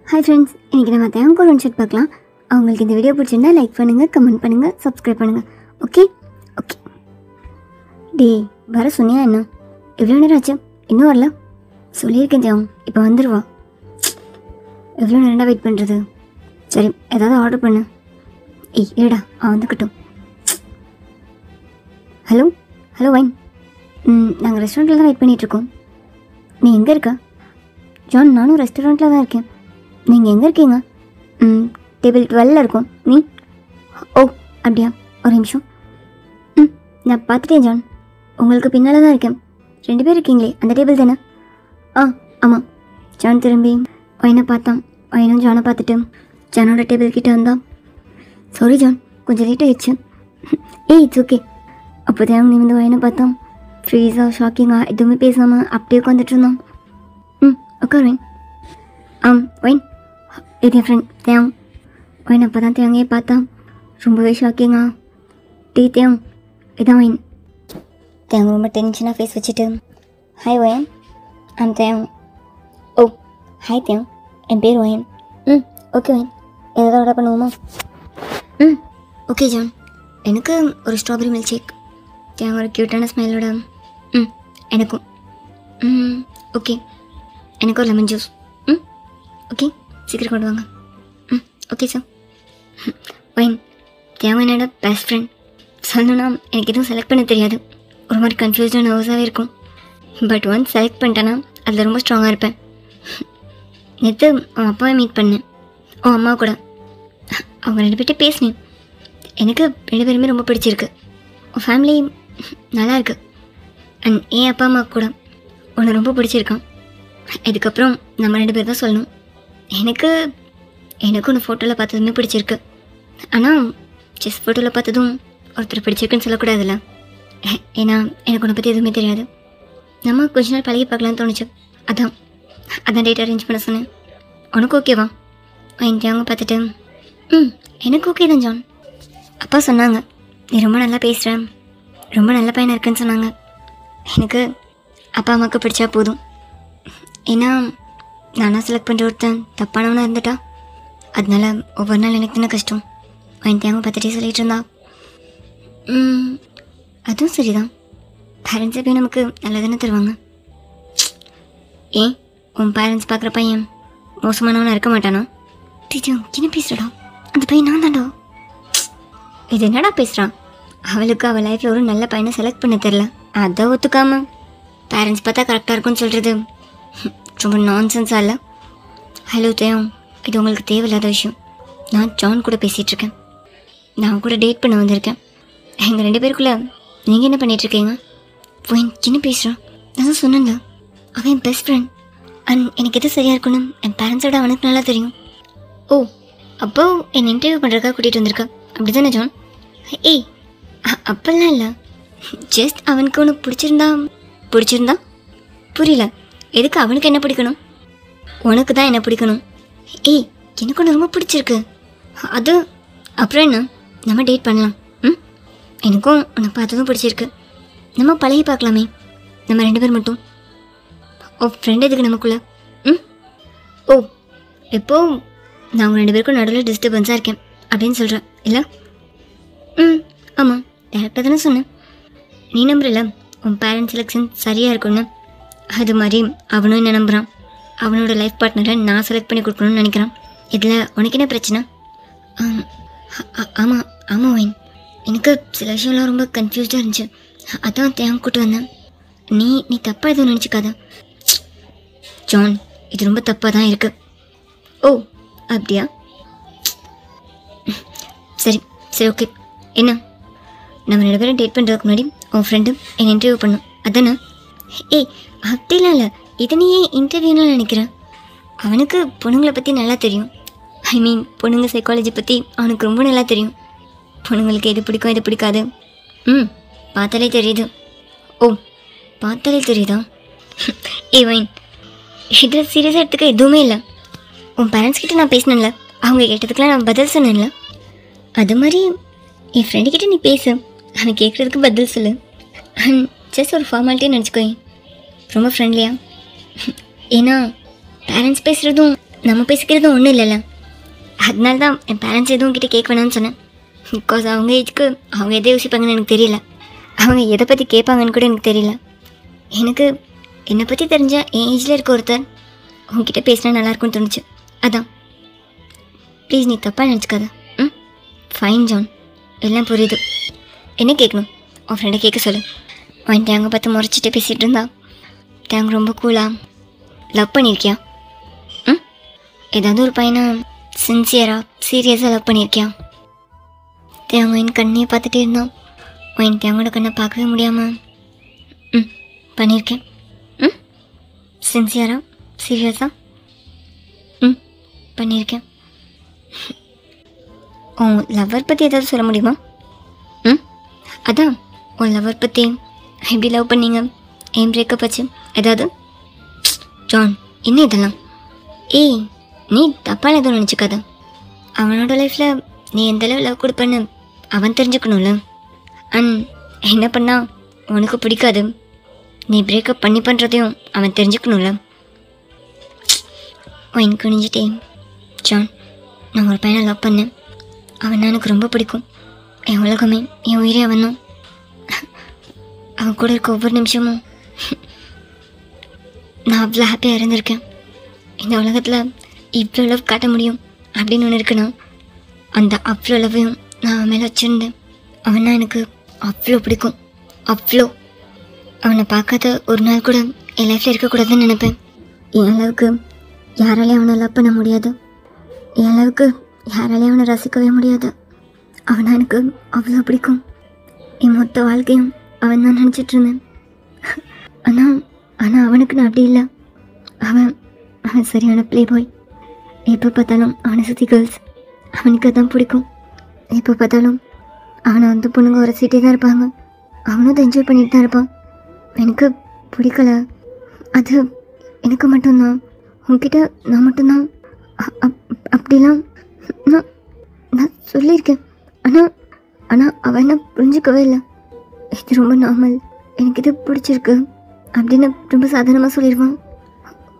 Hi friends, இன்னைக்கு நம்ம thank ஒரு ஷாட் பார்க்கலாம். உங்களுக்கு இந்த வீடியோ பிடிச்சிருந்தா லைக் பண்ணுங்க, கமெண்ட் பண்ணுங்க, சப்ஸ்கிரைப் பண்ணுங்க. Okay okay. டேய் வர சொன்னியா என்ன? எவ்வளோ நேரம் ஆச்சு? இன்னும் வரல? சொல்லியிருக்கேன் தேவம், இப்போ வந்துடுவா. எவ்வளோ நேரம்டா வெயிட் பண்ணுறது? சரி ஏதாவது ஆர்டர் பண்ணு. ஏய் ஏடா வந்துக்கட்டும். Hello hello wine. நாங்கள் ரெஸ்டாரண்ட்டில் தான் வெயிட் பண்ணிகிட்ருக்கோம். நீ எங்கே இருக்க? ஜான், நானும் ரெஸ்டாரண்ட்டில் தான் இருக்கேன். நீங்கள் எங்கே இருக்கீங்க? டேபிள் 12 இருக்கும். நீ? ஓ அப்படியா, ஒரு நிமிஷம். நான் பார்த்துட்டேன் ஜான், உங்களுக்கு பின்னால் தான் இருக்கேன். 2 பேர் இருக்கீங்களே, அந்த டேபிள் தானே? ஆமாம். ஜான் திரும்பி வைனை பார்த்தான். வைனும் ஜானை பார்த்துட்டு ஜானோட டேபிள் கிட்டே வந்தான். சாரி ஜான், கொஞ்சம் லேட் ஆகிடுச்சு. It's okay. அப்போ தான் நீ வந்து வைனை பார்த்தான். ஃப்ரீஸாக ஷாக்கிங்காக எதுவுமே பேசாமல் அப்படியே உட்காந்துட்டு இருந்தான். உட்கார் வைன். வைன், இது என் ஃப்ரெண்ட் தேவ். வைன் அப்போ தான் தேவையே பார்த்தான். ரொம்பவே ஷாக்கிங்கா. தேவ் இதான் வைன். தேவ் ரொம்ப டென்ஷனாக ஃபேஸ் வச்சுட்டு, ஹாய் வயன், தேவ். ஓ ஹாய் தேவ், என் பேர் வயன். ஓகே வைன், எதாவது ஆர்டர் பண்ணுவோமா? ஓகே ஜான், எனக்கு ஒரு ஸ்ட்ராபெரி மில்க் ஷேக். தேவ் ஒரு க்யூட்டான ஸ்மைலோட. எனக்கும். ஓகே, எனக்கு ஒரு லெமன் ஜூஸ். ஓகே, சீக்கிரம் கொண்டு வாங்க. Okay sir. வைன், தேவன் என்னோட பெஸ்ட் ஃப்ரெண்ட். சொல்லணுன்னா எனக்கு எதுவும் செலக்ட் பண்ண தெரியாது. ஒரு மாதிரி கன்ஃபியூஸ்டாக நர்வஸாகவே இருக்கும். பட் ஒன்ஸ் செலக்ட் பண்ணிட்டேன்னா அதில் ரொம்ப ஸ்ட்ராங்காக இருப்பேன். நேற்று அவன் அப்பாவை மீட் பண்ணேன், அவன் அம்மா கூட. அவங்க 2 பேர்கிட்ட பேசினேன். எனக்கு 2 பேருமே ரொம்ப பிடிச்சிருக்கு. உன் ஃபேமிலி நல்லா இருக்குது. அண்ட் என் அப்பா அம்மா கூட உன்னை ரொம்ப பிடிச்சிருக்கான். இதுக்கப்புறம் நம்ம 2 பேர் தான் சொல்லணும். எனக்கு ஒன்று ஃபோட்டோவில் பார்த்ததுமே பிடிச்சிருக்கு. ஆனால் ஜஸ்ட் ஃபோட்டோவில் பார்த்ததும் ஒருத்தர் பிடிச்சிருக்குன்னு சொல்லக்கூடாதுல்ல. ஏன்னா எனக்கு உன்னை பற்றி எதுவுமே தெரியாது. நம்ம கொஞ்ச நாள் பழகி பார்க்கலான்னு தோணுச்சு. அதான் டேட் அரேஞ்ச் பண்ண சொன்னேன். உனக்கு ஓகேவா? அவங்க பார்த்துட்டு எனக்கு ஓகே தான் ஜான். அப்பா சொன்னாங்க, நீ ரொம்ப நல்லா பேசுகிற, ரொம்ப நல்ல பையனாக இருக்குன்னு சொன்னாங்க. எனக்கு அப்பா அம்மாவுக்கு பிடிச்சா போதும். ஏன்னா நானாக செலக்ட் பண்ணுற ஒருத்தன் தப்பானவனாக இருந்துட்டா அதனால ஒவ்வொரு நாள் எனக்கு தானே கஷ்டம். தேவை பார்த்துட்டே சொல்லிகிட்டு இருந்தா. அதுவும் சரிதான், பேரண்ட்ஸே போய் நமக்கு நல்லா தானே தருவாங்க. ஏன் உன் பேரண்ட்ஸ் பார்க்குற பையன் மோசமானவனாக இருக்க மாட்டானா? டீச்சர் என்ன பேசுகிறடா, அந்த பையன் நான் தான்டா. இது என்னடா பேசுகிறான்? அவளுக்கு அவள் லைஃப்பில் ஒரு நல்ல பையனை செலக்ட் பண்ண தெரில, அதை ஒத்துக்காம பேரண்ட்ஸ் பார்த்தா கரெக்டாக இருக்கும்னு சொல்கிறது ரொம்ப நான்சென்ஸாக இல்லை? ஹலோ தேவ், இது உங்களுக்கு தேவையில்லாத விஷயம். நான் ஜான் கூட பேசிகிட்ருக்கேன். நான் கூட டேட் பண்ண வந்திருக்கேன். எங்கள் 2 பேருக்குள்ளே நீங்கள் என்ன பண்ணிகிட்ருக்கீங்க? என்ன பேசுகிறான்? நான் தான் சொன்னேன்ல, அவன் என் பெஸ்ட் ஃப்ரெண்ட். அண்ட் எனக்கு எது சரியாக இருக்குன்னு என் பேரண்ட்ஸோட அவனுக்கு நல்லா தெரியும். ஓ அப்போ என்னை இன்டர்வியூ பண்ணுறதுக்காக கூட்டிகிட்டு வந்திருக்கா, அப்படி தானே ஜான்? ஏய் அப்பெல்லாம் இல்லை, ஜஸ்ட் அவனுக்கு ஒன்று பிடிச்சிருந்தா புரியல. எதுக்கு அவனுக்கு என்ன பிடிக்கணும்? உனக்கு தான் என்ன பிடிக்கணும். ஏய் எனக்கு ஒன்று ரொம்ப பிடிச்சிருக்கு. அது அப்புறம் என்ன, நம்ம டேட் பண்ணலாம். எனக்கும் உன்னை பார்த்ததும் பிடிச்சிருக்கு. நம்ம பழகி பார்க்கலாமே, நம்ம 2 பேர் மட்டும். ஓ ஃப்ரெண்ட் எதுக்கு நமக்குள்ள? ஓ எப்போ நான் உங்கள் 2 பேருக்கும் நடுவில் டிஸ்டர்பன்ஸாக இருக்கேன் அப்படின்னு சொல்கிறேன் இல்லை? ஆமாம், டேரக்டாக தானே சொன்னேன். நீ நம்புறல உன் பேரண்ட் செலெக்ஷன் சரியாக இருக்குன்னு? அது மாதிரி அவனும் என்ன நம்புகிறான். அவனோட லைஃப் பார்ட்னரை நான் செலக்ட் பண்ணி கொடுக்கணும்னு நினைக்கிறான். இதில் உனக்கு என்ன பிரச்சனை? ஆமாம் வைன், எனக்கு சில விஷயம்லாம் ரொம்ப கன்ஃபியூஸ்டாக இருந்துச்சு. அதான் தேங்க கூட்டு வந்தேன். நீ தப்பாக எதுவும் நினச்சிக்காத ஜான், இது ரொம்ப தப்பாக தான் இருக்குது. ஓ அப்படியா? சரி ஓகே. என்ன, நம்ம 2 பேரும் டேட் பண்ணுறதுக்கு முன்னாடி உன் ஃப்ரெண்டு என்னை இன்டர்வியூ பண்ணும் அதானே? ஏய் அப்படிலாம் இல்லை, இதை நீ ஏன் இன்டர்வியூன்னு நினைக்கிறேன்? அவனுக்கு பொண்ணுங்களை பற்றி நல்லா தெரியும். பொண்ணுங்க சைக்காலஜி பற்றி அவனுக்கு ரொம்ப நல்லா தெரியும். பொண்ணுங்களுக்கு எது பிடிக்கும் எது பிடிக்காது பார்த்தாலே தெரியுது. ஓ பார்த்தாலே தெரியுதா? வைன், இதில் சீரியஸாக எடுத்துக்க எதுவுமே இல்லை. உன் பேரண்ட்ஸ் கிட்ட நான் பேசினேன்ல, அவங்க கேட்டதுக்கெலாம் நான் பதில் சொன்னேன்ல, அது மாதிரி என் ஃப்ரெண்டுக்கிட்ட நீ பேசு, அவன் கேட்குறதுக்கு பதில் சொல்லு. ஜஸ்ட் ஒரு ஃபார்மாலிட்டியாக நினச்சிக்கோ, ரொம்ப ஃப்ரெண்ட்லியாக. ஏன்னா பேரண்ட்ஸ் பேசுகிறதும் நம்ம பேசிக்கிறதும் ஒன்றும் இல்லைல்ல. அதனால தான் என் பேரண்ட்ஸ் எதுவும் கிட்டே கேட்க வேணாம்னு சொன்னேன். பிகாஸ் அவங்க ஏஜ்க்கு அவங்க எதை யோசிப்பாங்கன்னு எனக்கு தெரியல. அவங்க எதை பற்றி கேட்பாங்கன்னு கூட எனக்கு தெரியல. எனக்கு என்னை பற்றி தெரிஞ்ச என் ஏஜில் இருக்க ஒருத்தர் உங்ககிட்ட பேசினா நல்லாயிருக்கும்னு தோணுச்சு. அதான். ப்ளீஸ் நீ தப்பாக நினச்சிக்காத. ஃபைன் ஜான், எல்லாம் புரியுது. என்ன கேட்கணும்? உன் ஃப்ரெண்டை கேட்க சொல்லு. அவன் தேங்க பார்த்து முறைச்சிட்டு பேசிகிட்டு இருந்தா. தேங்க ரொம்ப கூலாக லவ் பண்ணியிருக்கியா? ஏதாவது ஒரு பையனை சின்சியராக சீரியஸாக லவ் பண்ணியிருக்கியா? தேங்க என் கண்ணையை பார்த்துட்டே இருந்தான். அவன் தேங்கோட கண்ணை பார்க்கவே முடியாமல் பண்ணியிருக்கேன். சின்சியராக சீரியஸாக பண்ணியிருக்கேன். உன் லவ்வர் பற்றி ஏதாவது சொல்ல முடியுமா? அதான் உன் லவ்வர் பற்றி எப்படி லவ் பண்ணீங்க, ஏன் பிரேக்கப் ஆச்சு ஏதாவது? ஜான், என்ன இதெல்லாம்? ஏய், நீ தப்பான எதுவும் நினச்சிக்காத. அவனோட லைஃப்பில் நீ எந்தளவு லவ் கொடுப்பேன்னு அவன் தெரிஞ்சுக்கணும்ல. அண்ட் என்ன பண்ணால் உனக்கு பிடிக்காது, நீ பிரேக்கப் பண்ணி பண்ணுறதையும் அவன் தெரிஞ்சுக்கணும்ல. அவன் குனிஞ்சிட்டே, ஜான், நான் ஒரு பையனை லவ் பண்ணேன். அவன் எனக்கு ரொம்ப பிடிக்கும். என் உலகமே, என் உயிரே அவன் தான். அவன் கூட இருக்க ஒவ்வொரு நிமிஷமும் நான் அவ்வளோ ஹாப்பியாக இருந்திருக்கேன். இந்த உலகத்தில் இவ்வளோ லவ் காட்ட முடியும் அப்படின்னு ஒன்று இருக்குன்னா அந்த அவ்வளோ லவ்வையும் நான் அவன் மேலே வச்சுருந்தேன். அவனா எனக்கு அவ்வளோ பிடிக்கும். அவ்வளோ. அவனை பார்க்காத ஒரு நாள் கூட என் லைஃப்பில் இருக்கக்கூடாதுன்னு நினைப்பேன். என் அளவுக்கு யாராலையும் அவனை லவ் பண்ண முடியாது. என் அளவுக்கு யாராலையும் அவனை ரசிக்கவே முடியாது. அவனை எனக்கு அவ்வளோ பிடிக்கும். என் மொத்த வாழ்க்கையும் அவன் தான் நினச்சிட்ருந்தேன். ஆனால் அவனுக்கு நான் அப்படி இல்லை. அவன் சரியான ப்ளே பாய். எப்போ பார்த்தாலும் அவனை சுற்றி கேர்ள்ஸ். அவனுக்கு அதான் பிடிக்கும். எப்போ பார்த்தாலும் அவனை வந்து பொண்ணுங்க ஒரு சீட்டே தான் இருப்பாங்க. அவனும் அதை என்ஜாய் பண்ணிட்டு தான் இருப்பான். எனக்கு பிடிக்கல. அது எனக்கு மட்டும்தான். உன்கிட்ட நான் மட்டும்தான் அப்படிலாம் நான் சொல்லியிருக்கேன். ஆனால் அவன் என்ன புரிஞ்சிக்கவே இல்லை. இது ரொம்ப நார்மல், எனக்கு இது பிடிச்சிருக்கு அப்படின்னு ரொம்ப சாதாரணமாக சொல்லிடுவான்.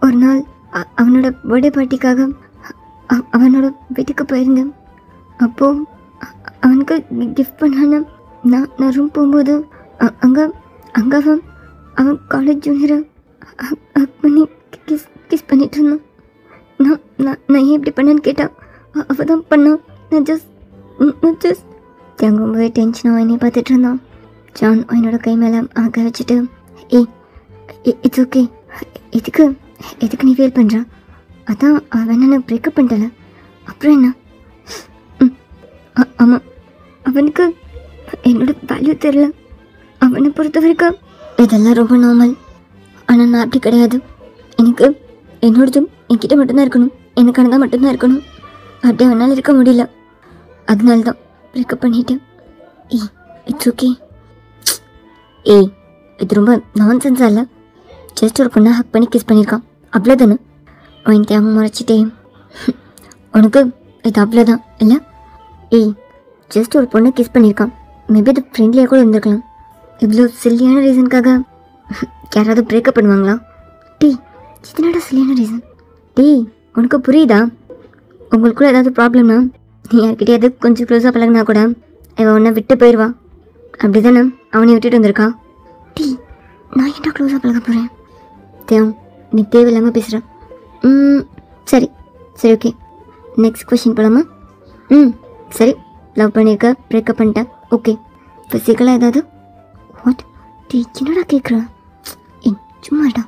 ஒரு நாள் அவனோட பர்த்டே பார்ட்டிக்காக அவனோட வீட்டுக்கு போயிருந்தேன். அப்போது அவனுக்கு கிஃப்ட் பண்ணான்னு நான் ரூம் போகும்போது அங்கே அவன் காலேஜ் ஜூனியரை ஹக் பண்ணி கிஸ் பண்ணிட்டு இருந்தான். நான் ஏன் இப்படி பண்ணேன்னு கேட்டான். அவள் தான் பண்ணான். நான் ஜஸ்ட் தேங்க ரொம்பவே டென்ஷனாக என்னை பார்த்துட்டு இருந்தான். ஜான் என்னோட கை மேலே கை வச்சுட்டு, ஏய் இட்ஸ் ஓகே, எதுக்கு நீ ஃபீல் பண்ணுறா? அதான் அவன் என்ன பிரேக்கப் பண்ணிட்டல, அப்புறம் என்ன? ஆமாம், அவனுக்கு என்னோட வேல்யூ தெரில. அவனை பொறுத்த வரைக்கும் இதெல்லாம் ரொம்ப நார்மல். ஆனால் நான் அப்படி கிடையாது. எனக்கு என்னோடதும் என்கிட்ட மட்டும்தான் இருக்கணும், எனக்கானதான் மட்டும்தான் இருக்கணும். அப்படி அவனால் இருக்க முடியல. அதனால தான் பிரேக்கப் பண்ணிட்டேன். It's okay. ஏய், இது ரொம்ப நான்சென்ஸாக இல்லை. ஜஸ்ட் ஒரு பொண்ணை ஹக் பண்ணி கிஸ் பண்ணியிருக்கான், அவ்வளோதானே? அவன் தேவை மறைச்சிட்டே. உனக்கு இது அவ்வளோதான் இல்லை? ஏய், ஜஸ்ட் ஒரு பொண்ணை கிஸ் பண்ணியிருக்கான். மேபி அது ஃப்ரெண்ட்லியாக கூட இருந்திருக்கலாம். இவ்வளோ சில்லியான ரீசனுக்காக யாராவது பிரேக்கப் பண்ணுவாங்களா? இதனோட சில்லியான ரீசன். உனக்கு புரியுதா? உங்களுக்குள்ள ஏதாவது ப்ராப்ளம்னா நீ யார்கிட்டயாவது கொஞ்சம் க்ளோஸாக பழகினா கூட அவன் உன்னை விட்டு போயிடுவா. அப்படி தானே அவனை விட்டுட்டு வந்திருக்கா? நான் என்ன க்ளோஸாக பழக போகிறேன்? நீ தேவையில்லாமல் பேசுகிற. சரி ஓகே, நெக்ஸ்ட் கொஷின் போலாமா? சரி, லவ் பண்ணியிருக்க, பிரேக்கப் பண்ணிட்டேன், ஓகே. ஃபிசிக்கலாக ஏதாவது? வாட்? என்னடா கேட்குற? சும்மாடா.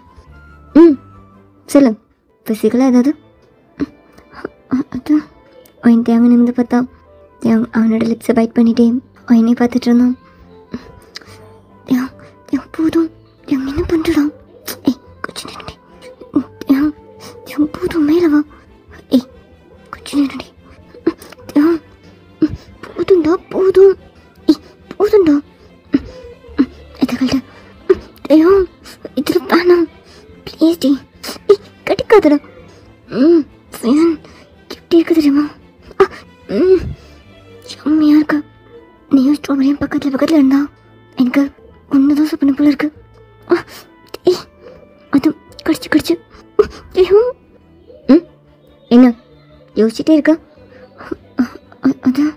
சொல்லு, ஃபிசிக்கலாக ஏதாவது? அதான் அவன் தேங்க நிமிந்து பார்த்தா அவனோட லிப்ஸை பைட் பண்ணிட்டே அவனே பார்த்துட்டு இருந்தான். போதும், என்ன பண்ணுறா? கொஞ்சம் நேரடி போதும், மேலே வா. கொஞ்சம் நேரடி போதும்டா, போதும்டா. எதற்கள்ட இதில் வேணாம் ப்ளீஸ் டி. கட்டிக்காதடா. எப்படி இருக்கு தெரியுமா? செம்மையாக இருக்கா. நீயும் ஸ்ட்ராபெரியும் பக்கத்தில் இருந்தா எனக்கு ஒன்று தான் சாப்பிட போல இருக்கு. அது கடிச்சு யோசிச்சுட்டே இருக்க? அதான்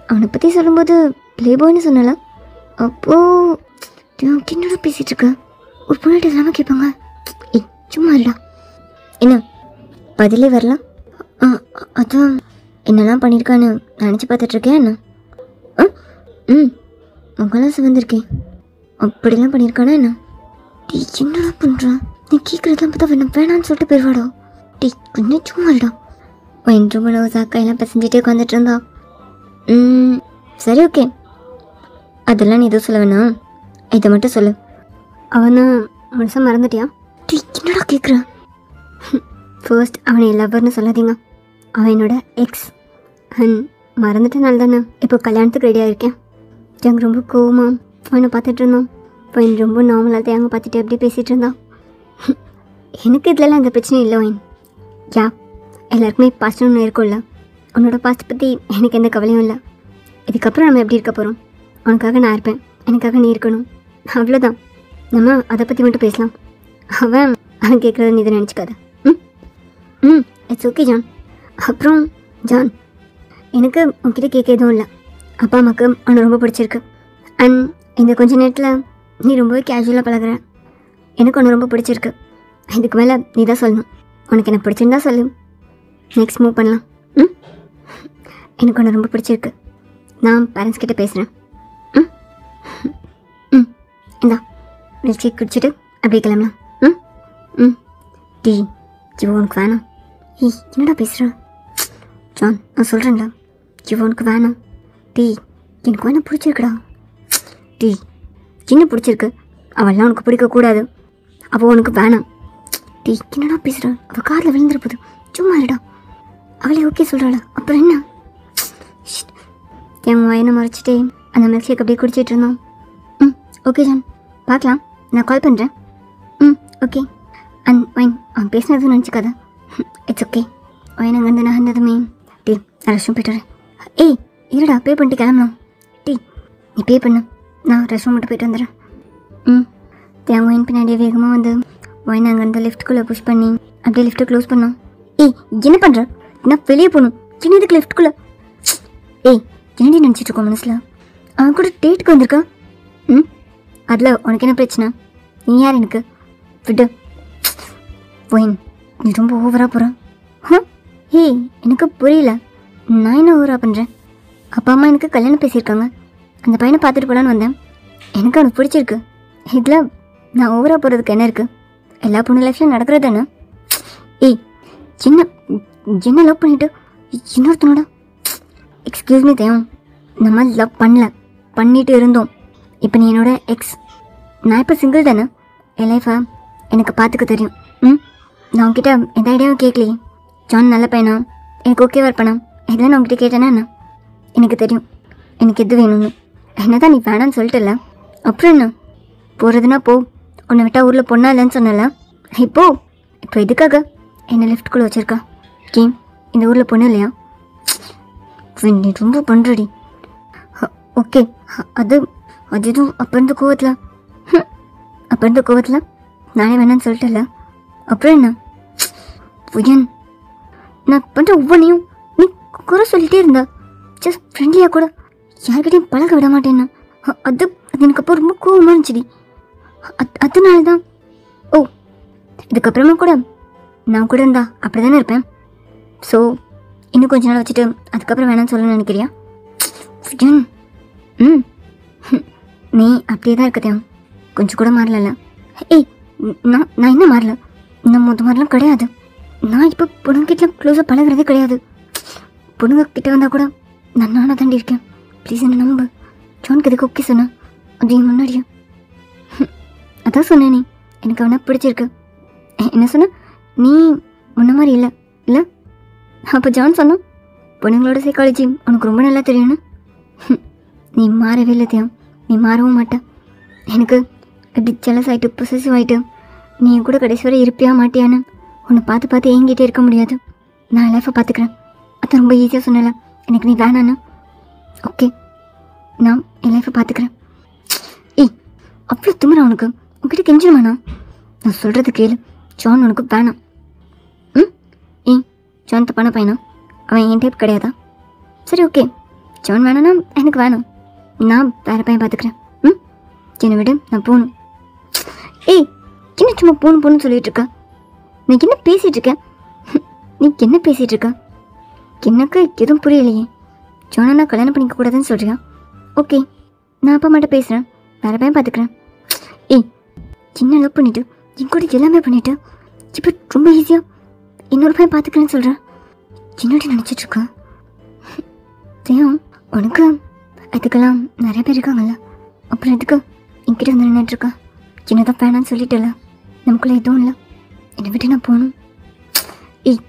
அவனை பற்றி சொல்லும்போது ப்ளே பாய்னு சொன்னல, அப்போது என்னோட பேசிகிட்டு இருக்க? ஒரு பொண்ணுகிட்ட இல்லாமல் கேட்பாங்க. சும்மா இல்லடா. என்ன பதிலே வரலாம்? அதான் என்னெல்லாம் பண்ணியிருக்கான்னு நினச்சி பார்த்துட்ருக்கேன். என்ன உங்களாம் சிவந்திருக்கேன் அப்படிலாம் பண்ணியிருக்கானா என்ன? டீ என்னடா பண்ணுறான்? நீ கேட்குறதுலாம் பார்த்தா வேணாம் வேணான்னு சொல்லிட்டு போயிடுவாடா. டீ கொஞ்சம் சும்மா இல்லடா. என்று மனோசா கையெல்லாம் பசஞ்சிட்டே உட்காந்துட்டு இருந்தா. சரி ஓகே, அதெல்லாம் நீ எதுவும் சொல்ல வேணாம், இதை மட்டும் சொல்லு. அவனை மனுஷன் மறந்துட்டியா? டீ என்னடா கேட்குற? ஃபர்ஸ்ட் அவனை லவ்வர்னு சொல்லாதீங்க. அவன் என்னோட எக்ஸ். மறந்துட்டனால தானே இப்போ கல்யாணத்துக்கு ரெடியாக இருக்கேன். எங்க ரொம்ப கோவமாக அவனை பார்த்துட்டு இருந்தோம். இப்போ என் ரொம்ப நார்மலாக தேங்க பார்த்துட்டு எப்படி பேசிகிட்டு இருந்தான். எனக்கு இதிலலாம் எந்த பிரச்சனையும் இல்லை வைன். யா, எல்லாருக்குமே பாஸ்ட்னு ஒன்று இருக்கும்ல. உன்னோட பாஸ்ட் பற்றி எனக்கு எந்த கவலையும் இல்லை. இதுக்கப்புறம் நம்ம எப்படி இருக்க போகிறோம்? உனக்காக நான் இருப்பேன், எனக்காக நீ இருக்கணும், அவ்வளோதான். நம்ம அதை பற்றி மட்டும் பேசலாம். அவன் கேட்குறத நீ இதை நினச்சிக்காத. It's okay John. அப்புறம் ஜான், எனக்கு உன்கிட்ட கேட்க எதுவும் இல்லை. அப்பா அம்மாவுக்கு அவனை ரொம்ப பிடிச்சிருக்கு. அண்ட் இந்த கொஞ்ச நேரத்தில் நீ ரொம்பவே கேஷுவலாக பழகுற. எனக்கு ஒன்று ரொம்ப பிடிச்சிருக்கு. இதுக்கு மேலே நீ தான் சொல்லணும். உனக்கு என்ன பிடிச்சிருந்தா சொல்லு, நெக்ஸ்ட் மூவ் பண்ணலாம். எனக்கு ஒன்று ரொம்ப பிடிச்சிருக்கு. நான் பேரண்ட்ஸ் கிட்டே பேசுகிறேன். இந்தா மில்க் ஷேக் குடிச்சிட்டு அப்படியே கிளம்பலாம். டீ உனக்கு வேணாம்? என்னடா பேசுகிற ஜான்? நான் சொல்கிறேன்டா, உனக்கு வேணாம். டீ எனக்கு வேணா பிடிச்சிருக்குடா. டீ என்ன பிடிச்சிருக்கு? அவள்லாம் உனக்கு பிடிக்கக்கூடாது, அவள் உனக்கு வேணாம். டீ என்னடா பேசுகிற? அவள் காரில் விழுந்துட போகுது, சும்மா இருடா. அவளே ஓகே சொல்கிறாளா? அப்புறம் என்ன? என் வயனை மறைச்சிட்டே அந்த மில்க் ஷேக் அப்படியே குடிச்சிட்டு இருந்தோம். ஓகே ஜான், பார்க்கலாம், நான் கால் பண்ணுறேன். ஓகே. அண்ட் வைன் அவன் பேசினதுன்னு நினச்சிக்காத. It's okay. வைன் அங்கேருந்து நான் இருந்ததுமே டீ நான் ரெஸ்ட் ரூம் போய்ட்டு வரேன். ஏய் இருடா, பே பண்ணிட்டு கிளம்பலாம். டீ நீ பே பண்ணு, நான் ரெஸ்ட் ரூம் மட்டும் போய்ட்டு வந்துடுறேன். தேங்க வைன் பின்னாடியே வேகமாக வந்து வைன் அங்கேருந்து லிஃப்ட்டுக்குள்ளே புஷ் பண்ணி அப்படியே லிஃப்ட்டை க்ளோஸ் பண்ணோம். ஏய் என்ன பண்ணுற? நான் வெளியே போகணும். சின்ன இதுக்கு லிஃப்ட்டுக்குள்ளே. ஏய் என்னடி நினச்சிட்ருக்கோம் மனசில்? அவன் கூட டேட்டுக்கு வந்திருக்கா. அதில் உனக்கு என்ன பிரச்சனை? நீ யார் எனக்கு? விடு வைன், நீ ரொம்ப ஓவராக போகிற. ஏய் எனக்கு புரியல, நான் என்ன ஓவராக பண்ணுறேன்? அப்பா அம்மா எனக்கு கல்யாணம் பேசியிருக்காங்க, அந்த பையனை பார்த்துட்டு போகலான்னு வந்தேன். எனக்கு அவனுக்கு பிடிச்சிருக்கு. இதில் நான் ஓவராக போகிறதுக்கு என்ன இருக்குது? எல்லா பொண்ணு லைஃப்லையும் நடக்கிறது தானே. ஏய் என்ன லவ் பண்ணிவிட்டு இன்னொருத்தனோட? எக்ஸ்கியூஸ் மீ தேவம், நம்ம லவ் பண்ணிட்டு இருந்தோம். இப்போ நீ என்னோட எக்ஸ், நான் இப்போ சிங்கிள் தானே. என் லைஃபை எனக்கு பார்த்துக்க தெரியும். நான் உங்ககிட்ட எந்த ஐடியாவும் கேட்கலையே. ஜான் நல்ல பையனா, எனக்கு ஓகேவா இருப்பானா, இதெல்லாம் நான் உங்ககிட்ட கேட்டேன்னா என்ன? எனக்கு தெரியும் எனக்கு எது வேணும்னு. என்ன தான் நீ வேணான்னு சொல்லிட்டல, அப்புறம் என்ன? போகிறதுனா போ, உன்னை விட்டால் ஊரில் பொண்ணா இல்லைன்னு சொன்னல. இப்போ எதுக்காக என்னை லிஃப்ட்டுக்குள்ளே வச்சுருக்கா? கேம் இந்த ஊரில் பொண்ணு இல்லையா? நீ ரொம்ப பண்ணுறடி. ஓகே, அது எதுவும் அப்போ இருந்த கோவத்தில் நானே வேணான்னு சொல்லிட்டல, அப்புறம் என்ன? புயன் நான் பண்ணுற ஒவ்வொன்றையும் நீ குறை சொல்லிகிட்டே இருந்தா. ஜஸ்ட் ஃப்ரெண்ட்லியாக கூட யார்கிட்டையும் பழக விட மாட்டேன்னா. அது எனக்கு அப்போ ரொம்ப கோவமாக இருந்துச்சுடி. அதனால தான். ஓ இதுக்கப்புறமா கூட நான் கூட இருந்தா அப்படி தானே இருப்பேன். ஸோ இன்னும் கொஞ்ச நாள் வச்சுட்டு அதுக்கப்புறம் வேணான்னு சொல்லணும்னு நினைக்கிறியா? நீ அப்படியே தான் இருக்கத்தையும், கொஞ்சம் கூட மாறல. ஏய் நான் என்ன மாறல? நான் மாதிரிலாம் கிடையாது. நான் இப்போ பொண்ணுங்கிட்ட க்ளோஸாக பழகிறதே கிடையாது. பொண்ணுங்க கிட்ட வந்தால் கூட நானாக தாண்டி இருக்கேன். ப்ளீஸ் என்ன நம்பு. ஜானுக்கு எதுக்கு ஓகே சொன்னேன் அப்படின்னு முன்னாடியே அதான் சொன்னேன். நீ எனக்கு அவனை பிடிச்சிருக்கு. என்ன சொன்ன? நீ முன்ன மாதிரி இல்லை. அப்போ ஜான் சொன்னான் பொண்ணுங்களோட சைக்காலஜி உனக்கு ரொம்ப நல்லா தெரியும்னு. நீ மாறவே இல்லை தேவம், நீ மாறவும் மாட்டேன். எனக்கு அப்படி ஜெலஸ் ஆகிட்டு பொசசிவ் ஆகிட்டு நீ என் கூட கடைசி வரை இருப்பியா மாட்டியான்னு உன்னை பார்த்து ஏங்கிட்டே இருக்க முடியாது. நான் லைஃப்பை பார்த்துக்கிறேன். அது ரொம்ப ஈஸியாக சொன்னல, எனக்கு நீ வேணான்னு. ஓகே நான் என் லைஃப்பை பார்த்துக்கிறேன். ஏய் அவ்வளோ திமிரா உனக்கு? உங்ககிட்ட கெஞ்சிருமாண்ணா? நான் சொல்கிறது கேளு, ஜான் உனக்கு வேணாம். ஏய் ஜான் தப்பான பையனா? அவன் என் டைப் கிடையாதா? சரி ஓகே, ஜான் வேணான்னா எனக்கு வேணாம், நான் வேறு பையன் பார்த்துக்கிறேன். என்னை விடு, நான் போகணும். ஏய், என்ன சும்மா போகணும்னு சொல்லிட்டு இருக்கா? நீ என்ன பேசிகிட்டு இருக்க? நீ என்ன பேசிகிட்டு இருக்கா? எனக்கு எதுவும் புரியலையே. ஜானை நான் கல்யாணம் பண்ணிக்க கூடாதுன்னு சொல்கிறியா? ஓகே, நான் அப்பா மட்டும் பேசுகிறேன், வேறு பையன் பார்த்துக்கிறேன். ஏய், என்ன லவ் பண்ணிவிட்டு என் கூட எல்லாமே பண்ணிவிட்டு இப்போ ரொம்ப ஈஸியாக இன்னொரு பையன் பார்த்துக்கிறேன்னு சொல்கிறேன். என்னடி நினச்சிட்ருக்கா? தெரியும் உனக்கு அதுக்கெல்லாம் நிறைய பேர் இருக்காங்கல்ல, அப்புறம் எதுக்கு என்கிட்ட வந்து நின்றுட்டுருக்கா? என்னதான் வேணான்னு சொல்லிட்டல, நமக்குள்ளே எதுவும் இல்லை, என்னை விட்டு நான் போகணும். ஏய்,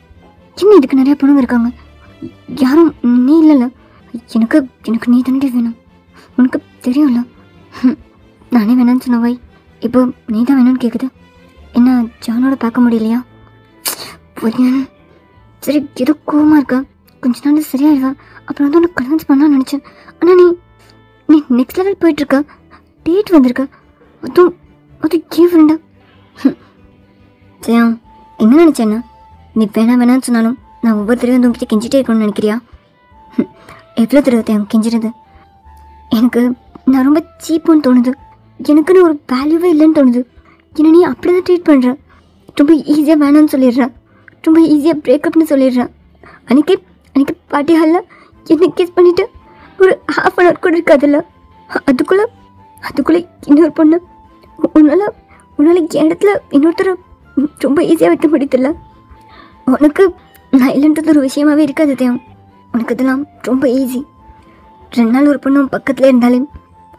என்ன இதுக்கு நிறையா பொண்ணுங்க இருக்காங்க, யாரும் நீ இல்லைல்ல? எனக்கு எனக்கு நீ தானே வேணும், உனக்கு தெரியும்ல. நானே வேணான்னு சொன்ன வை, இப்போ நீ தான் வேணும்னு கேட்குது. என்ன ஜானோட பார்க்க முடியலையா? புரியன். சரி, ஏதோ கோவமாக இருக்கா, கொஞ்ச நாள் சரியாயிடுவா, அப்புறம் வந்து உனக்கு கன்வின்ஸ் பண்ணான்னு நினச்சேன். ஆனால் நீ நெக்ஸ்ட் லெவல் போயிட்டுருக்க, டேட் வந்திருக்க, அதுவும் ஏன் ஃப்ரெண்டா? சரியா, என்ன நினச்சேன்னா நீ வேணான்னு சொன்னாலும் நான் ஒவ்வொரு தடவை வந்து உங்ககிட்ட கெஞ்சிட்டே இருக்கணும்னு நினைக்கிறியா? எவ்வளோ தடவை தேவை கெஞ்சிருது? எனக்கு நான் ரொம்ப சீப்புன்னு தோணுது, எனக்குன்னு ஒரு வேல்யூவே இல்லைன்னு தோணுது. ஏன்னா நீ அப்படி தான் ட்ரீட் பண்ணுற, ரொம்ப ஈஸியாக வேணான்னு சொல்லிடுற, ரொம்ப ஈஸியாக பிரேக்கப்னு சொல்லிடுற. அன்றைக்கி பார்ட்டி ஹாலில் என்ன கேஸ் பண்ணிவிட்டு ஒரு ½ அன் ஹவர் கூட இருக்காதுல்ல, அதுக்குள்ளே இன்னொரு பொண்ணு உன்னால் என் இடத்துல இன்னொருத்தர ரொம்ப ஈஸியாக வைக்க முடியதில்ல. உனக்கு நான் இல்லைன்றது ஒரு விஷயமாகவே இருக்காது தேவம், உனக்கு அதெல்லாம் ரொம்ப ஈஸி. 2 நாள் ஒரு பொண்ணு பக்கத்தில் இருந்தாலே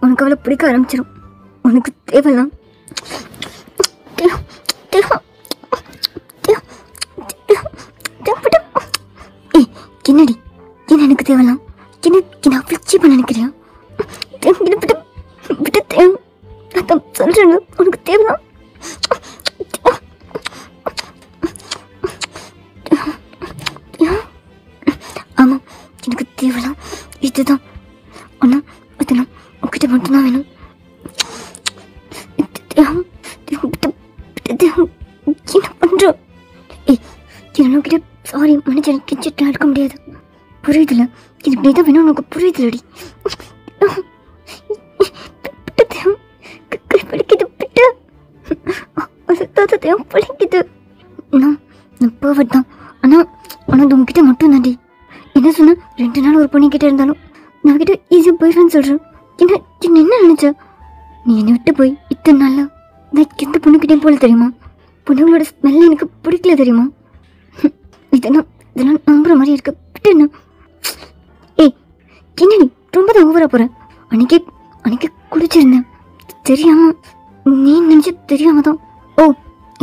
உனக்கு அவளை பிடிக்க ஆரம்பிச்சிடும். உனக்கு தேவைலாம் என்னடி, என்ன எனக்கு தேவலாம், என்ன அவ்வளோ சீப்பாக நினைக்கிறியா? விட்டு தேவை, நான் சொல்கிறேன், உனக்கு தேவலாம். ஆமாம், எனக்கு தேவலாம் இதுதான். ஆனால் அதெல்லாம் உங்ககிட்ட மட்டும்தான் வேணும். என்ன பண்ணுறோம்? ஏய், என்னக்கிட்ட சாரி மனுஷன் கிச்சிட்டு இருக்க முடியாது, புரியுதுல? எனக்கு நீ தான் வேணும், உனக்கு புரியுதுலடி? படிக்குது பிட்டு, படிக்குது. நான் பர்ஃபெக்ட் தான், ஆனால் அது உங்ககிட்ட மட்டும் தாண்டி. என்ன சொன்ன? 2 நாள் ஒரு பொண்ணுக்கிட்ட இருந்தாலும் நான் கிட்ட ஈஸியாக போயிடுவேன்னு சொல்கிறேன். என்ன நினச்ச? நீ என்னை விட்டு போய் இத்தனை நாளா நான் எந்த பொண்ணுக்கிட்டேயும் போல தெரியுமா? பொண்ணுங்களோட ஸ்மெல் எனக்கு பிடிக்கல தெரியுமா? இதெல்லாம் நம்புற மாதிரி இருக்கு, விட்டு என்ன? ஏய், என்ன நீ ரொம்ப தான் ஓவரா போகிற? அன்னைக்கு குடிச்சிருந்தேன் தெரியாம, நீ நினச்ச தெரியாம தான். ஓ,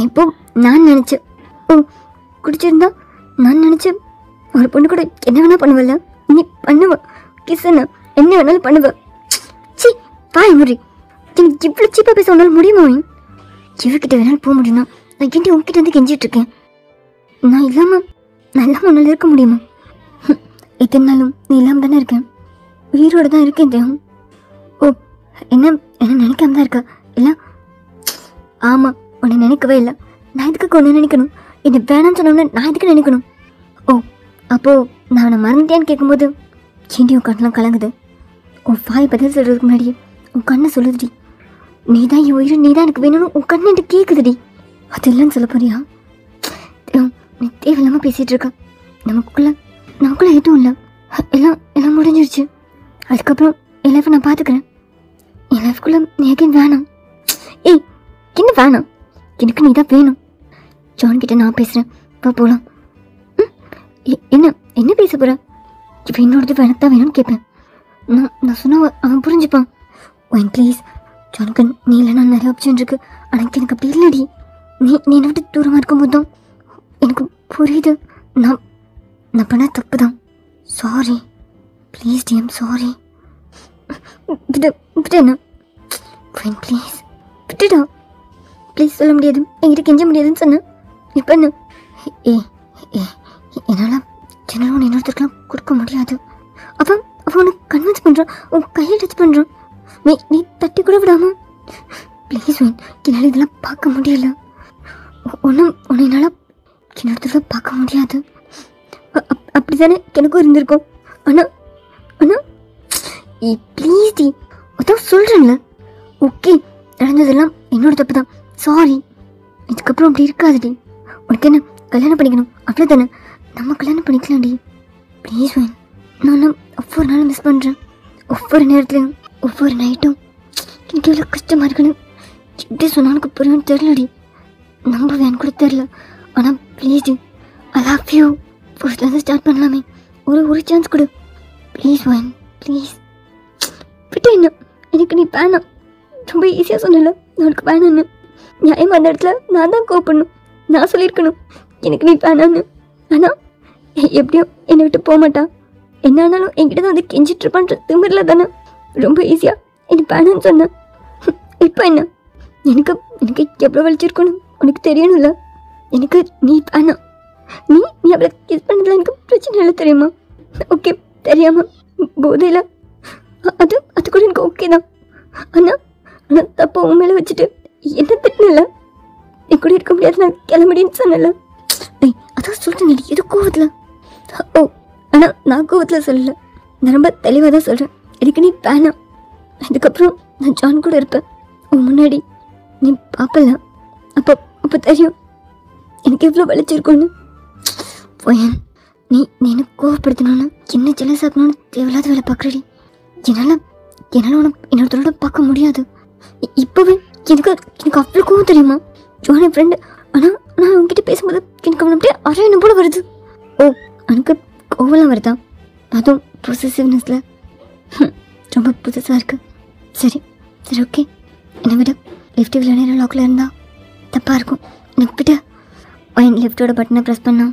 இப்போ நான் நினச்சேன். ஓ, குடிச்சிருந்தா நான் நினச்சேன் ஒரு பொண்ணு கூட என்ன வேணா பண்ணுவல்ல, நீ பண்ணுவ, கிஸ் என்ன வேணாலும் பண்ணுவ. சி, வாய் முடி. எனக்கு இவ்வளோ சீப்பாக பேச உன்னால் முடியுமா? இவகிட்ட வேணாலும் போக முடியும்னா நான் ஏன்டி உங்ககிட்ட வந்து கெஞ்சிட்டு இருக்கேன்? நான் இல்லாமல் உன்னால் இருக்க முடியுமா? எத்தனை நாளும் நீ இல்லாமல் தானே இருக்கேன், உயிரோடு தான் இருக்கேன் தேவம். ஓ, என்ன நினைக்காம தான் இருக்கா? இல்லை, ஆமாம், உன்னை நினைக்கவே இல்லை. நான் எதுக்கு ஒன்று நினைக்கணும்? என்னை வேணான்னு சொன்னோன்னு நான் எதுக்கு நினைக்கணும்? ஓ, அப்போது நான் அவனை மறந்துட்டேன்னு கேட்கும்போது ஏண்டி உன் கண்ணெலாம் கலங்குது? உன் வாய் பதில் சொல்கிறதுக்கு முன்னாடியே உன் கண்ணை சொல்லுதுடி, நீ தான் என் உயிர், நீ தான் எனக்கு வேணும்னு உன் கண்ணு என்கிட்ட கேட்குதுடி. அது இல்லைன்னு சொல்ல போறியா? நீ தேவையில்லாமல் பேசிகிட்டு இருக்க. நமக்குள்ள எதுவும் இல்லை, எல்லாம் முடிஞ்சிருச்சு. அதுக்கப்புறம் என் லைஃப்பை நான் பார்த்துக்கிறேன். என் லைஃப்குள்ளே நீ எங்கேயும் வேணாம். ஏய், என்ன வேணாம்? எனக்கு நீ தான் வேணும். ஜான்கிட்ட நான் பேசுகிறேன், வா போகலாம். என்ன பேச போகிற? இப்போ என்னோடது எனக்கு தான் வேணும்னு கேட்பேன். நான் சொன்ன அவன் புரிஞ்சுப்பான். ஒயின் ப்ளீஸ், ஜானுக்கு நீ இல்லைன்னா நிறைய ஆப்ஷன் இருக்குது, ஆனால் எனக்கு அப்படி இல்லடி. நீ என்னை விட்டு தூரமாக இருக்கும்போது தான் எனக்கு புரியுது நான் பண்ண தப்பு தான். Sorry please DM, sorry. விட்டு என்ன ஒயின் ப்ளீஸ், விட்டுடா ப்ளீஸ். சொல்ல முடியாது, என்கிட்ட கெஞ்ச முடியாதுன்னு சொன்னேன். இப்போ என்ன? என்னால் ஜெனரல் இன்னொருத்தருக்கெல்லாம் கொடுக்க முடியாது. அவன் உனக்கு கன்வின்ஸ் பண்ணுறான், உன் கையை டச் பண்ணுறான், நீ தட்டி கூட விடாம. ப்ளீஸ் ஒயின், என்னால் இதெல்லாம் பார்க்க முடியல. உன்னை என்னால் இன்னொருத்தர பார்க்க முடியாது. அப்படி தானே எனக்கும் இருந்திருக்கும். ஆனால் ஆனால் ப்ளீஸ் டி, அதான் சொல்கிறேன்ல. ஓகே, நடந்ததெல்லாம் என்னோட தப்பு தான், சாரி. இதுக்கப்புறம் அப்படி இருக்காதுடி. உனக்கு என்ன கல்யாணம் பண்ணிக்கணும் அவ்வளோதானே? நம்ம கல்யாணம் பண்ணிக்கலாம்டி. Please wine. நான் ஒவ்வொரு நாளும் மிஸ் பண்ணுறேன். ஒவ்வொரு நேரத்துலையும் ஒவ்வொரு நைட்டும் எனக்கு எவ்வளோ கஷ்டமாக இருக்குன்னு எப்படி சொன்னால் எனக்கு புரியும்னு தெரிலடி. நம்பவேன்னு கூட தெரில. ஆனால் ப்ளீஸ் டி, ஐ லவ் யூ. ஃபர்ஸ்ட்லேருந்து ஸ்டார்ட் பண்ணலாமே. ஒரு சான்ஸ் கொடு ப்ளீஸ் வைன், ப்ளீஸ். விட்டு என்ன, எனக்கு நீ வேணாம். ரொம்ப ஈஸியாக சொன்னல உனக்கு வேணான்னு. நியாயமாக அந்த இடத்துல நான் தான் கோவப்படணும். நான் சொல்லியிருக்கணும் எனக்கு நீ வேணான்னு. ஆனால் எப்படியும் என்னை விட்டு போக மாட்டான். என்ன ஆனாலும் என்கிட்ட தான் வந்து கெஞ்சிட்ருப்பான்ற திமிரில் தானே ரொம்ப ஈஸியாக எனக்கு வேணான்னு சொன்னேன். இப்போ என்ன, எனக்கு எனக்கு எவ்வளோ வலிச்சிருக்கணும் உனக்கு தெரியணும்ல. எனக்கு நீ வேணாம். நீ அவளை கிஸ் பண்ணதில் எனக்கு பிரச்சனை இல்லை தெரியுமா? ஓகே, தெரியாமல் போதையில் அது கூட எனக்கு ஓகே தான். ஆனால் தப்போ உன் மேலே வச்சுட்டு என்ன திட்டினல, என் கூட இருக்க முடியாது, நான் கிளம்படின்னு சொன்னல. அதான் சொல்கிறேன், எது கோவத்தில். ஓ, ஆனால் நான் கோவத்தில் சொல்லலை, நான் ரொம்ப தெளிவாக தான் சொல்கிறேன். எனக்கு நீ வேணாம். அதுக்கப்புறம் நான் ஜான் கூட இருப்பேன். உன் முன்னாடி நீ பார்ப்பல, அப்போ தெரியும் எனக்கு எவ்வளோ வலிச்சிருக்கோன்னு. போயன், நீ எனக்கு கோவப்படுத்தணும்னு என்ன ஜெலஸ் ஆக்கணும்னு தேவையில்லாத வேலை பார்க்குறடி. என்னால் உனக்கு இன்னொருத்தரோட பார்க்க முடியாது. இப்போவே எனக்கு அவ்வளோ கோவம் தெரியுமா? ஜான் என் ஃப்ரெண்டு. ஆனால் நான் உங்ககிட்ட பேசும்போது எனக்கு அவனை அப்படியே அரையணும் போல வருது. ஓ, எனக்கு கோவலாம் வருதா? அதுவும் பொசசிவ்னஸில் ரொம்ப புதுசாக இருக்குது. சரி ஓகே, என்னை விட லிஃப்ட் இவ்வளோ நேரம் லாக்கில் இருந்தால் தப்பாக இருக்கும். எனக்கு விட வைன் லிஃப்டோட பட்டனை ப்ரெஸ் பண்ணா.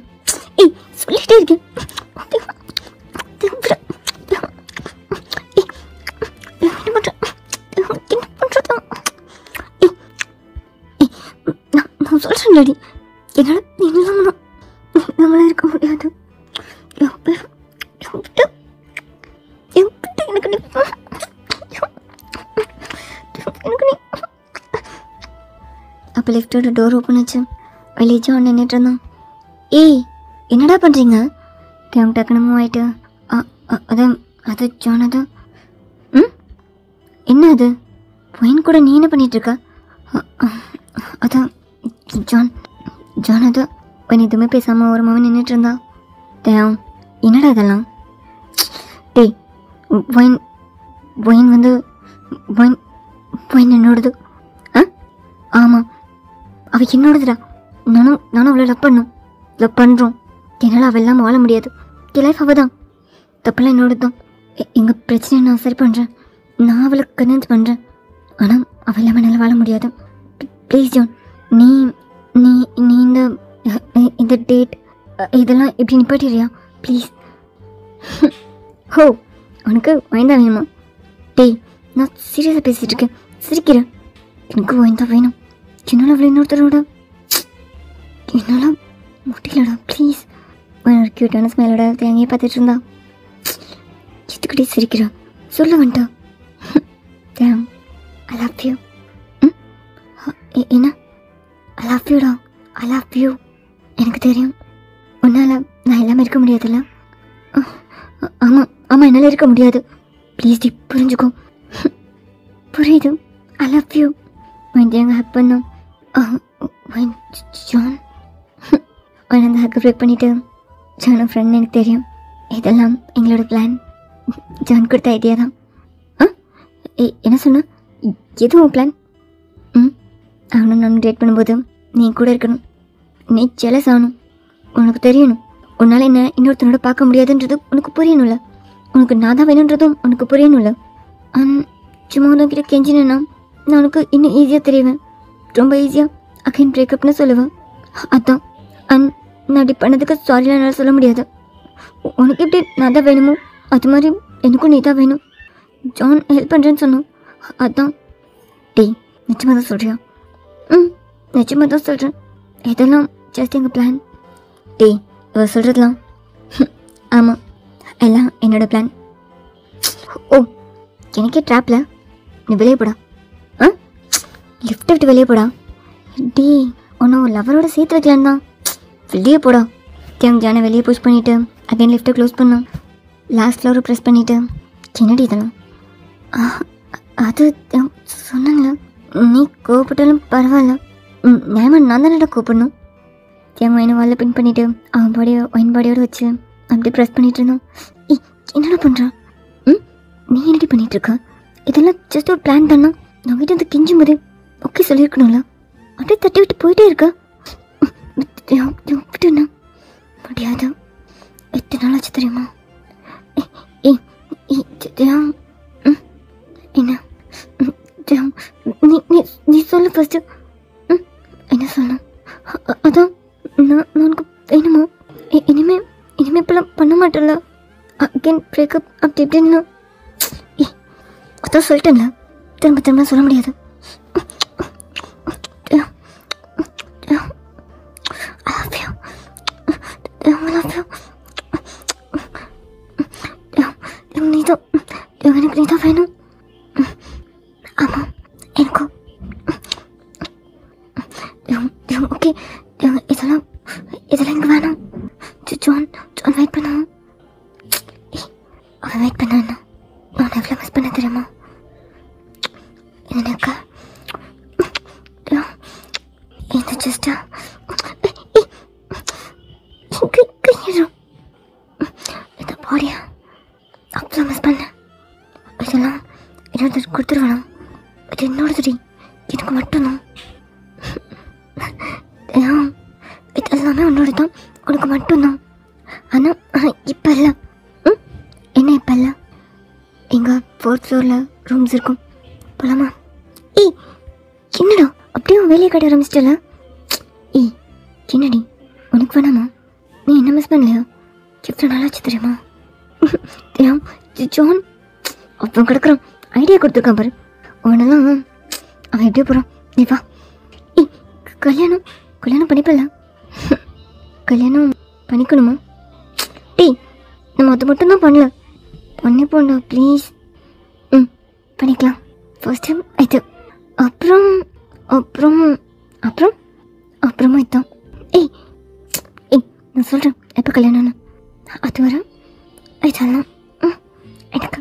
ஏய், சொல்லிகிட்டே இருக்கேன். நான் சொல்கிறேன்டி, என்னால் நம்மளால இருக்க முடியாது. அப்போ லிஃப்டோட டோர் ஓப்பன் ஆச்சு. வெளியே ஜான் நின்றுட்டு இருந்தான். ஏய், என்னடா பண்ணுறீங்க? டக்குனமும் ஆயிட்டு. அது ஜான். அது என்ன அது வைன் கூட நீ என்ன பண்ணிகிட்ருக்க? அதான் ஜான் அது வைன் எதுவுமே பேசாமல் ஒரு மாவன் நின்றுட்டு இருந்தா. தேவ், என்னடா இதெல்லாம்? டேய், வைன் வந்து வைன் என்னோடது. ஆமாம், அவள் என்னோடதுடா. நானும் அவளை லவ் பண்ணுறோம். என்னால் அவள் இல்லாமல் வாழ முடியாது. என் லைஃப் அவள் தான். தப்பெல்லாம் என்னோடது தான். எங்கள் பிரச்சனையை நான் சரி பண்ணுறேன். நான் அவளை கன்வின்ஸ் பண்ணுறேன். ஆனால் அவள் இல்லாமல் என்னால் வாழ முடியாது. ப்ளீஸ் ஜான், நீ நீ நீ இந்த டேட் இதெல்லாம் எப்படி நிப்பாட்டிடுறியா ப்ளீஸ்? ஹோ, உனக்கு வைன் தான் வேணுமா? டேய், நான் சீரியஸாக பேசிகிட்டு இருக்கேன், சிரிக்கிறேன். எனக்கு வைன் தான் வேணும். என்னால் அவளை இன்னொருத்தரோட என்னால் முடியலடா ப்ளீஸ். ஒரு க்யூட்டான ஸ்மைலோட தேங்கையை பார்த்துட்டு இருந்தா. எதுக்கிட்டே சிரிக்கிறா? சொல்ல வேண்டாம். தேம், ஐ லவ் யூ. என்ன? ஐ லவ் யூடா, ஐ லவ் யூ. எனக்கு தெரியும் உன்னால் நான் எல்லாமே இருக்க முடியாதுல்ல. ஆமாம் என்னால் இருக்க முடியாது. ப்ளீஸ் டி, புரிஞ்சுக்கோ. புரியுது, ஐ லவ் யூ. வைன் எங்கள் ஹக் பண்ணோம். வைன் ஜான் அவன் அந்த ஹக்கை பிரேக் பண்ணிவிட்டு ஜான் ஃப்ரெண்ட் எனக்கு தெரியும். இதெல்லாம் எங்களோட பிளான். ஜான் கொடுத்த ஐடியா தான். என்ன சொன்ன? எதுவும் பிளான்? அவனை நான் டேட் பண்ணும்போது நீ கூட இருக்கணும். நீ ஜெலஸ் ஆகணும். உனக்கு தெரியணும் உன்னால் என்ன இன்னொருத்தனோட பார்க்க முடியாதுன்றது உனக்கு புரியணும்ல. உனக்கு நான் தான் வேணுன்றதும் உனக்கு புரியணும்ல. சும்மா உனக்கிட்ட கெஞ்சினேன்னா நான் உனக்கு இன்னும் ஈஸியாக தெரிவேன். ரொம்ப ஈஸியாக அகைன் பிரேக்கப்னு சொல்லுவேன். அதான் நான் அப்படி பண்ணதுக்கு சாரிலாம் என்னால் சொல்ல முடியாது. உனக்கு எப்படி நான் தான் வேணுமோ அது மாதிரி எனக்கும் நீ தான் வேணும். ஜான் ஹெல்ப் பண்ணுறேன்னு சொன்னோம், அதான். டேய், நிச்சயமாக தான் சொல்கிறியா? நிச்சயமாக தான் சொல்கிறேன். இதெல்லாம் ஜஸ்ட் எங்கள் பிளான். டேய், இவ சொல்கிறதுலாம் ஆமாம், எல்லாம் என்னோடய பிளான். ஓ, எனக்கே ட்ராப்பில். நீ வெளியே போடா. லிஃப்ட்டை விட்டு வெளியே போடா. டேய், உன்னை ஒரு லவரோட சேர்த்து வைக்கலான்னு தான். வெளியே போடா. ஜானை வெளியே புஷ் பண்ணிவிட்டு அகைன் லிஃப்ட்டை க்ளோஸ் பண்ணோம். லாஸ்ட் ஃப்ளோரை ப்ரெஸ் பண்ணிவிட்டு என்னடி இதெல்லாம்? அது சொன்னாங்களா? நீ கோவப்பட்டாலும் பரவாயில்ல, நேமா நான் தானடா கூப்பிடணும். என் ஒயினை வாலில் பின் பண்ணிவிட்டு அவன் பாடியை ஒயின் பாடியோடு வச்சு அப்படியே ப்ரெஸ் பண்ணிகிட்டு இருந்தோம். என்னடா பண்ணுறான்? நீ என்னடி பண்ணிகிட்ருக்க? இதெல்லாம் ஜஸ்ட் ஒரு பிளான் தானா? நான் வீட்டு வந்து கிஞ்சும் போதே ஓகே சொல்லியிருக்கணும்ல. அப்படியே தட்டி விட்டு போயிட்டே இருக்கா. விட்டுண்ணா முடியாது. எத்தனை நாள் ஆச்சு தெரியுமா? என்ன நீ சொல்லு ஃபஸ்ட்டு. என்ன சொல்லணும்? அதான் நான் உனக்கு வேணுமா? இனிமே இப்பெல்லாம் பண்ண மாட்டேன்ல. அகெயின் பிரேக்கப் அப்படி இப்படின்னு அதான் சொல்லிட்டேன்ல. திரும்ப சொல்ல முடியாது. எனக்கு நீதான் வேணும். ஆமாம் எனக்கும். ஓகே இதெல்லாம் இங்கே வேணாம். ஜான் வெயிட் பண்ண. அவன் வெயிட் பண்ணான்னா நான் எவ்வளோ மிஸ் பண்ண தெரியுமா? எனக்கு இந்த ஜஸ்டா இந்த பாடியா அவ்வளோ மிஸ் பண்ணேன். இதெல்லாம் என்னோட கொடுத்துருவேணும். இது என்னோடதுடி, எனக்கு மட்டும்தான். இது எல்லாமே உன்னோட தான், உனக்கு மட்டும்தான். ஆனால் இப்போ இல்லை. என்ன இப்போ இல்லை? எங்கள் 4th ஃப்ளோரில் ரூம்ஸ் இருக்கும், போகலாமா? என்னடா அப்படியே வேலையை காட்ட ஆரம்பிச்சிட்டல? என்னடி உனக்கு வேணாமா? நீ என்ன மிஸ் பண்ணலையா? எவ்வளோ நாளாச்சு தெரியுமா? ஜான் அவன் கிடக்குறான், ஐடியா கொடுத்துருக்கான் பாரு. உன்னெல்லாம் அவன் எப்படியோ போகிறான். நீ வா. கல்யாணம் பண்ணிப்பல? கல்யாணம் பண்ணிக்கணுமா? நம்ம அது மட்டும்தான் பண்ணல. பண்ணிப்போண்டா ப்ளீஸ். பண்ணிக்கலாம். ஃபர்ஸ்ட் டைம் இது, அப்புறமா இதுதான். நான் சொல்கிறேன் எப்போ கல்யாணம்னு. அது வர இதெல்லாம் எனக்கு